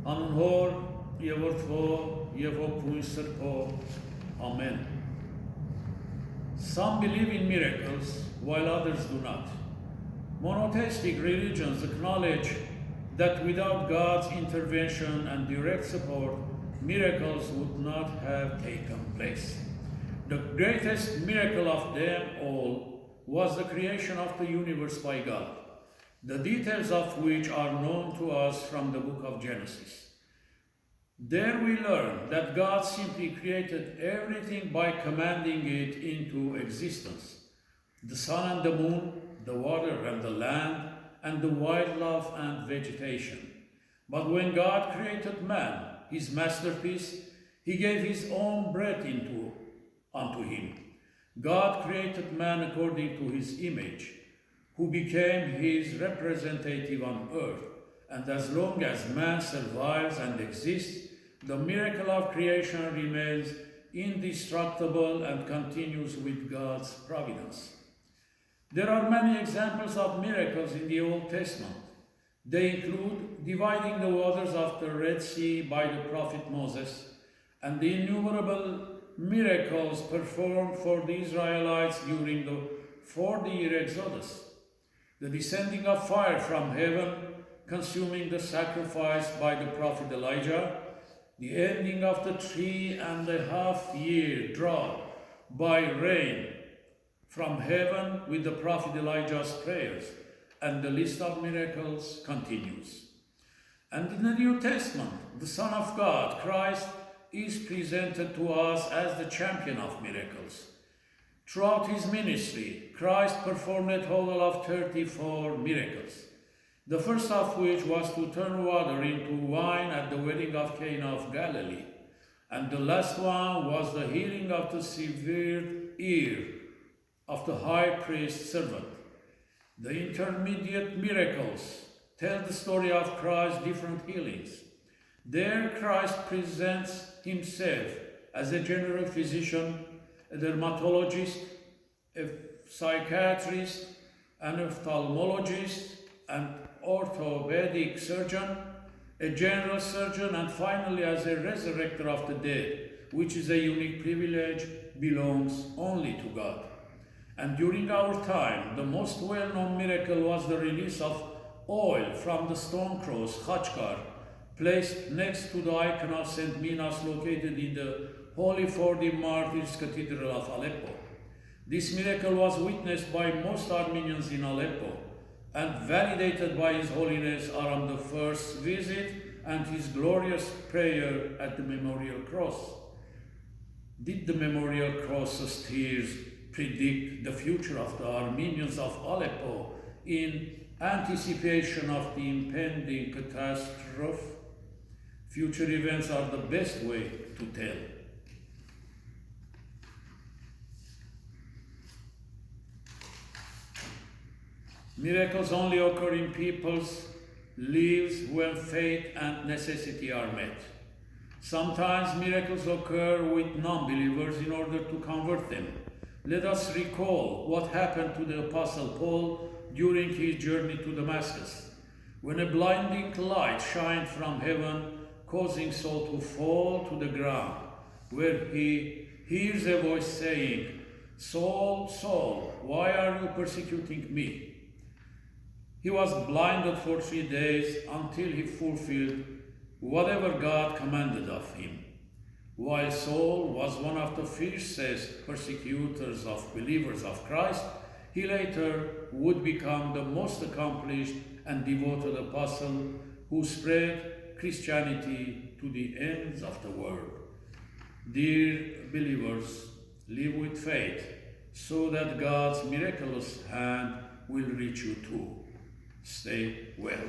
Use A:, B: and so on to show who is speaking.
A: Անուն Հոր եւ Որդու եւ Հոգու Սրբո, Amen. Some believe in miracles while others do not. Monotheistic religions acknowledge that without God's intervention and direct support, miracles would not have taken place. The greatest miracle of them all was the creation of the universe by God, the details of which are known to us from the book of Genesis. There we learn that God simply created everything by commanding it into existence: the sun and the moon, the water and the land, and the wildlife and vegetation. But when God created man, his masterpiece, he gave his own breath unto him. God created man according to his image, who became his representative on earth. And as long as man survives and exists, the miracle of creation remains indestructible and continues with God's providence. There are many examples of miracles in the Old Testament. They include dividing the waters of the Red Sea by the prophet Moses, and the innumerable miracles performed for the Israelites during the 40-year Exodus, the descending of fire from heaven, consuming the sacrifice by the prophet Elijah, the ending of the 3.5-year drought by rain from heaven with the prophet Elijah's prayers, and the list of miracles continues. And in the New Testament, the Son of God, Christ, is presented to us as the champion of miracles. Throughout his ministry, Christ performed a total of 34 miracles, the first of which was to turn water into wine at the wedding of Cana of Galilee, and the last one was the healing of the severed ear of the high priest's servant. The intermediate miracles tell the story of Christ's different healings. There Christ presents himself as a general physician, a dermatologist, a psychiatrist, an ophthalmologist, an orthopedic surgeon, a general surgeon, and finally as a resurrector of the dead, which is a unique privilege belongs only to God. And during our time, the most well-known miracle was the release of oil from the stone cross, Khachkar, placed next to the icon of St. Minas located in the Holy 40 Martyrs Cathedral of Aleppo. This miracle was witnessed by most Armenians in Aleppo and validated by His Holiness Aram I's visit and his glorious prayer at the memorial cross. Did the memorial cross's tears predict the future of the Armenians of Aleppo in anticipation of the impending catastrophe? Future events are the best way to tell. Miracles only occur in people's lives when faith and necessity are met. Sometimes miracles occur with non-believers in order to convert them. Let us recall what happened to the Apostle Paul during his journey to Damascus, when a blinding light shined from heaven, causing Saul to fall to the ground, where he hears a voice saying, "Saul, Saul, why are you persecuting me?" He was blinded for 3 days until he fulfilled whatever God commanded of him. While Saul was one of the fiercest persecutors of believers of Christ, he later would become the most accomplished and devoted apostle who spread Christianity to the ends of the world. Dear believers, live with faith so that God's miraculous hand will reach you too. Stay well.